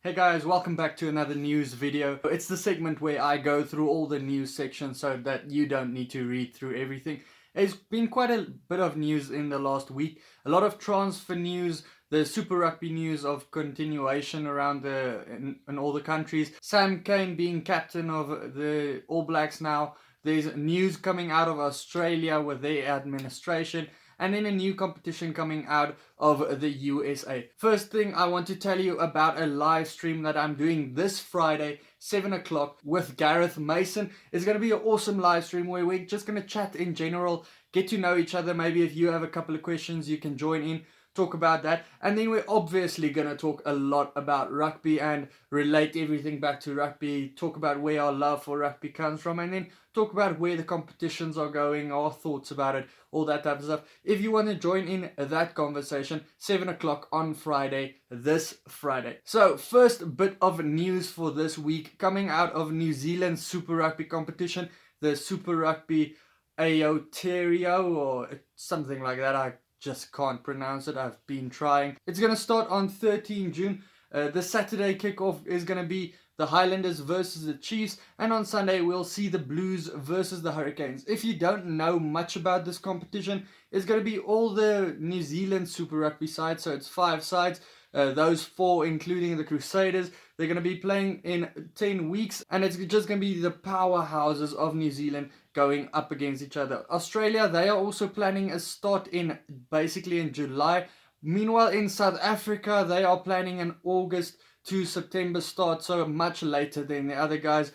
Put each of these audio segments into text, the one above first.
Hey guys, welcome back to another news video. It's the segment where I go through all the news sections so that you don't need to read through everything. There's been quite a bit of news in the last week. A lot of transfer news, the Super Rugby news of continuation around in all the countries. Sam Cane being captain of the All Blacks now. There's news coming out of Australia with their administration, and then a new competition coming out of the USA. First thing I want to tell you about a live stream that I'm doing this Friday, 7 o'clock, with Gareth Mason. It's going to be an awesome live stream where we're just going to chat in general, get to know each other. Maybe if you have a couple of questions, you can join in, talk about that. And then we're obviously going to talk a lot about rugby and relate everything back to rugby, talk about where our love for rugby comes from, and then talk about where the competitions are going, our thoughts about it, all that type of stuff. If you want to join in that conversation, 7 o'clock on Friday, this Friday. So, first bit of news for this week, coming out of New Zealand's Super Rugby competition, the Super Rugby Aotearoa or something like that. I just can't pronounce it. I've been trying. It's going to start on 13 June. The Saturday kickoff is going to be the Highlanders versus the Chiefs, and on Sunday we'll see the Blues versus the Hurricanes. If you don't know much about this competition, it's going to be all the New Zealand Super Rugby sides, so it's 5 sides. Those 4 including the Crusaders, they're going to be playing in 10 weeks, and it's just going to be the powerhouses of New Zealand going up against each other. Australia, they are also planning a start in basically in July. Meanwhile, in South Africa, they are planning an August to September start, so much later than the other guys.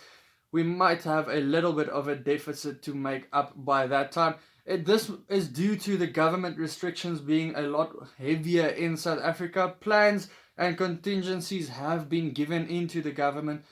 We might have a little bit of a deficit to make up by that time. This is due to the government restrictions being a lot heavier in South Africa. Plans and contingencies have been given into the government,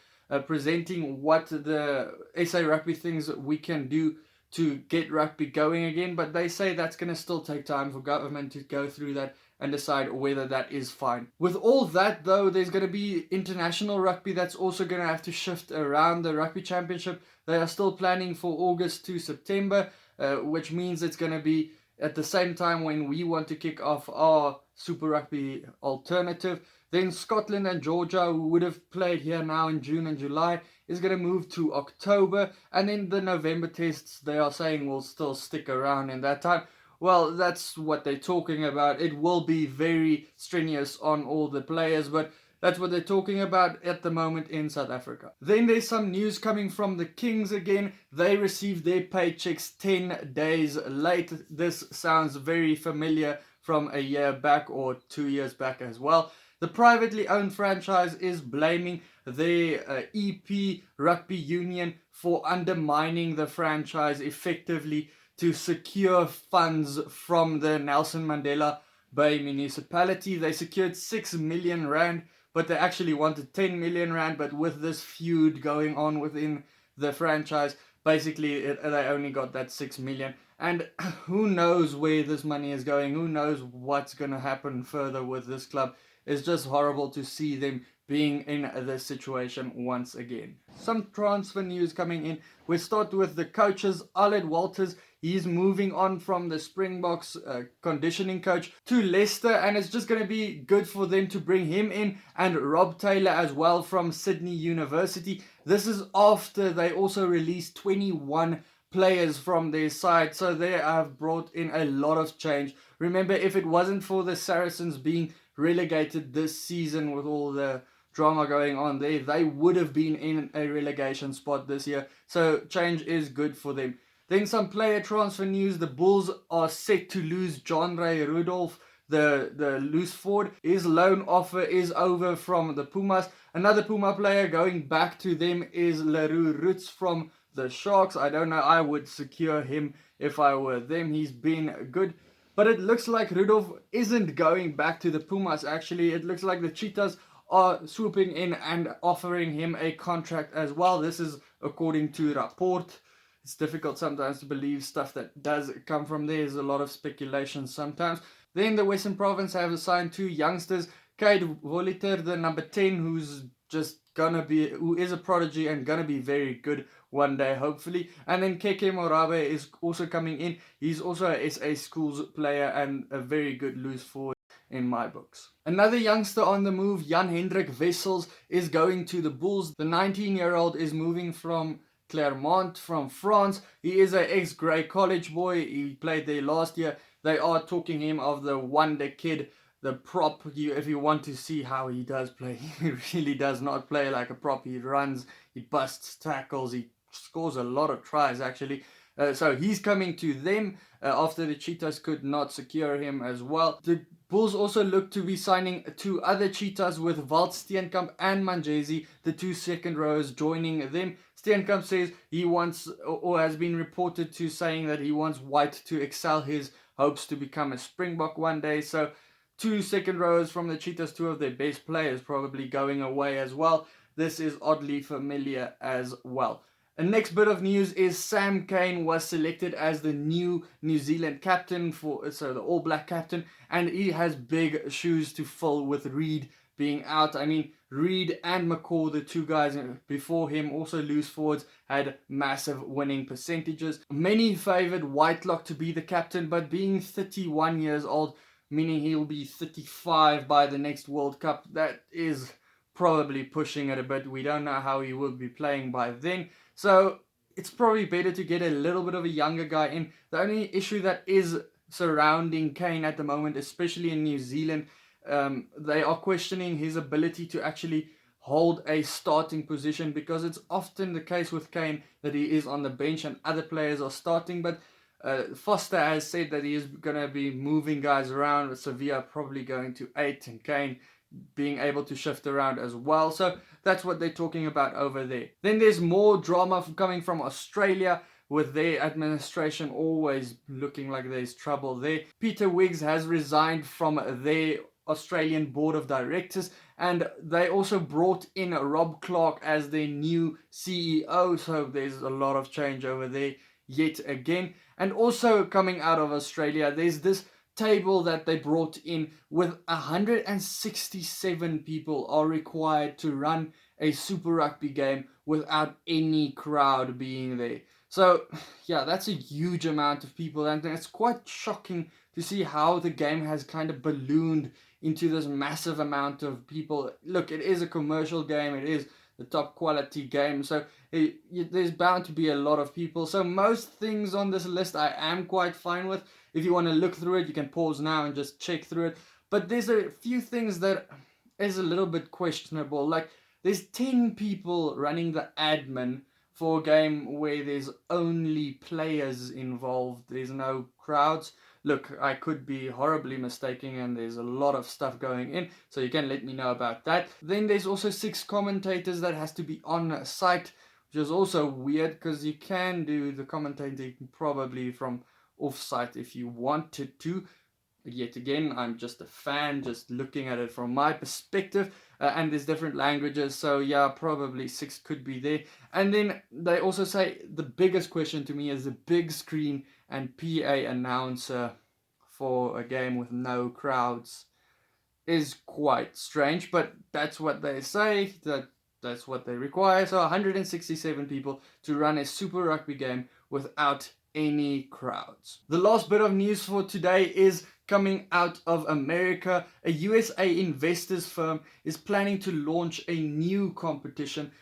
presenting what the SA Rugby things we can do to get rugby going again, but they say that's going to still take time for government to go through that and decide whether that is fine. With all that though, there's going to be international rugby that's also going to have to shift around the Rugby Championship. They are still planning for August to September, which means it's going to be at the same time when we want to kick off our Super Rugby alternative. Then Scotland and Georgia, who would have played here now in June and July, is going to move to October. And then the November tests, they are saying, will still stick around in that time. Well, that's what they're talking about. It will be very strenuous on all the players, but that's what they're talking about at the moment in South Africa. Then there's some news coming from the Kings again. They received their paychecks 10 days late. This sounds very familiar from a year back or 2 years back as well. The privately owned franchise is blaming their EP Rugby Union for undermining the franchise effectively to secure funds from the Nelson Mandela Bay municipality. They secured 6 million rand, but they actually wanted 10 million rand. But with this feud going on within the franchise, basically they only got that 6 million. And who knows where this money is going? Who knows what's going to happen further with this club? It's just horrible to see them being in this situation once again. Some transfer news coming in. We start with the coaches. Aled Walters, he's moving on from the Springboks conditioning coach to Leicester, and it's just going to be good for them to bring him in, and Rob Taylor as well from Sydney University. This is after they also released 21 players from their side, so they have brought in a lot of change. Remember, if it wasn't for the Saracens being relegated this season with all the drama going on there, they would have been in a relegation spot this year. So change is good for them. Then some player transfer news. The Bulls are set to lose John Ray Rudolph, the loose forward. His loan offer is over from the Pumas. Another Puma player going back to them is Leroux Roots from the Sharks. I don't know, I would secure him if I were them. He's been good. But it looks like Rudolph isn't going back to the Pumas, actually. It looks like the Cheetahs are swooping in and offering him a contract as well. This is according to Rapport. It's difficult sometimes to believe stuff that does come from there. There's a lot of speculation sometimes. Then the Western Province have assigned 2 youngsters. Cade Voliter, the number 10, who is a prodigy and gonna be very good one day, hopefully. And then Keke Morabe is also coming in. He's also a SA Schools player and a very good loose forward. in my books. Another youngster on the move, Jan-Hendrik Wessels, is going to the Bulls. The 19-year-old is moving from Clermont from France. He is an ex-Grey College boy. He played there last year. They are talking him of the wonder kid, the prop. If you want to see how he does play, he really does not play like a prop. He runs, he busts tackles, he scores a lot of tries actually. So he's coming to them after the Cheetahs could not secure him as well. The Bulls also look to be signing 2 other Cheetahs with Walt Steenkamp and Manjesi, the 2 second rows, joining them. Steenkamp says he wants, or has been reported to saying that he wants White to excel his hopes to become a Springbok one day. So 2 second rows from the Cheetahs, 2 of their best players probably going away as well. This is oddly familiar as well. The next bit of news is Sam Cane was selected as the new New Zealand captain, so the All Black captain, and he has big shoes to fill with Reid being out. I mean, Reid and McCaw, the 2 guys before him, also loose forwards, had massive winning percentages. Many favoured Whitelock to be the captain, but being 31 years old, meaning he'll be 35 by the next World Cup, that is probably pushing it a bit. We don't know how he will be playing by then. So it's probably better to get a little bit of a younger guy in. The only issue that is surrounding Kane at the moment, especially in New Zealand, they are questioning his ability to actually hold a starting position, because it's often the case with Kane that he is on the bench and other players are starting. But Foster has said that he is going to be moving guys around, with Sevilla probably going to 8 and Kane being able to shift around as well. So that's what they're talking about over there. Then there's more drama coming from Australia, with their administration always looking like there's trouble there. Peter Wiggs has resigned from their Australian board of directors, and they also brought in Rob Clark as their new CEO. So there's a lot of change over there yet again. And also coming out of Australia, there's this table that they brought in with 167 people are required to run a Super Rugby game without any crowd being there. So yeah, that's a huge amount of people, and it's quite shocking to see how the game has kind of ballooned into this massive amount of people. Look, it is a commercial game, it is the top quality game, so there's bound to be a lot of people. So most things on this list I am quite fine with. If you want to look through it, you can pause now and just check through it. But there's a few things that is a little bit questionable. Like, there's 10 people running the admin for a game where there's only players involved. There's no crowds. Look, I could be horribly mistaken, and there's a lot of stuff going in, so you can let me know about that. Then there's also 6 commentators that has to be on site, which is also weird, because you can do the commentating probably from off-site if you wanted to. Yet again, I'm just a fan, just looking at it from my perspective, and there's different languages, so yeah, probably 6 could be there. And then they also say the biggest question to me is the big screen and PA announcer for a game with no crowds is quite strange, but that's what they say, that's what they require. So 167 people to run a Super Rugby game without any crowds. The last bit of news for today is coming out of America. A USA investors firm is planning to launch a new competition,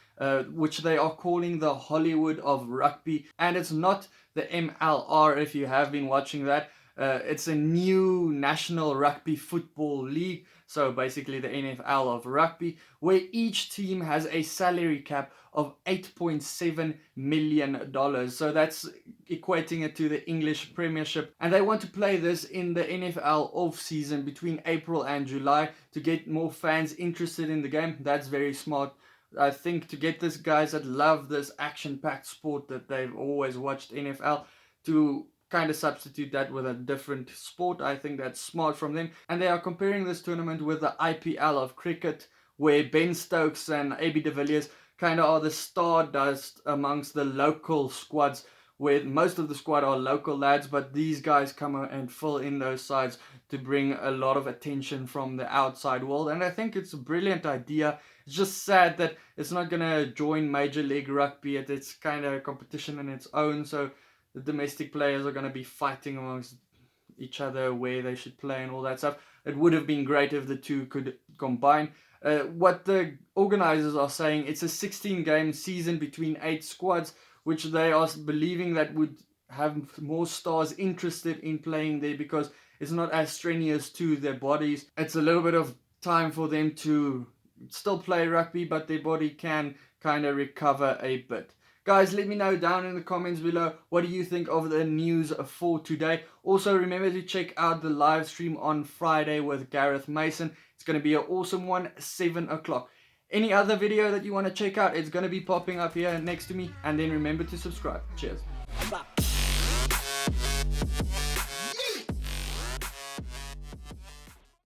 which they are calling the Hollywood of Rugby. And it's not the MLR, if you have been watching that. It's a new National Rugby Football League, so basically the NFL of rugby, where each team has a salary cap of $8.7 million. So that's equating it to the English Premiership. And they want to play this in the NFL off-season between April and July to get more fans interested in the game. That's very smart. I think to get these guys that love this action-packed sport that they've always watched NFL to kind of substitute that with a different sport. I think that's smart from them. And they are comparing this tournament with the IPL of cricket, where Ben Stokes and AB de Villiers kind of are the stardust amongst the local squads, where most of the squad are local lads, but these guys come and fill in those sides to bring a lot of attention from the outside world. And I think it's a brilliant idea. It's just sad that it's not going to join Major League Rugby. It's kind of a competition in its own, so the domestic players are going to be fighting amongst each other where they should play and all that stuff. it would have been great if the two could combine. What the organizers are saying, it's a 16-game season between 8 squads, which they are believing that would have more stars interested in playing there because it's not as strenuous to their bodies. It's a little bit of time for them to still play rugby, but their body can kind of recover a bit. Guys, let me know down in the comments below, what do you think of the news for today? Also, remember to check out the live stream on Friday with Gareth Mason. It's going to be an awesome one, 7 o'clock. Any other video that you want to check out, it's going to be popping up here next to me. And then remember to subscribe. Cheers.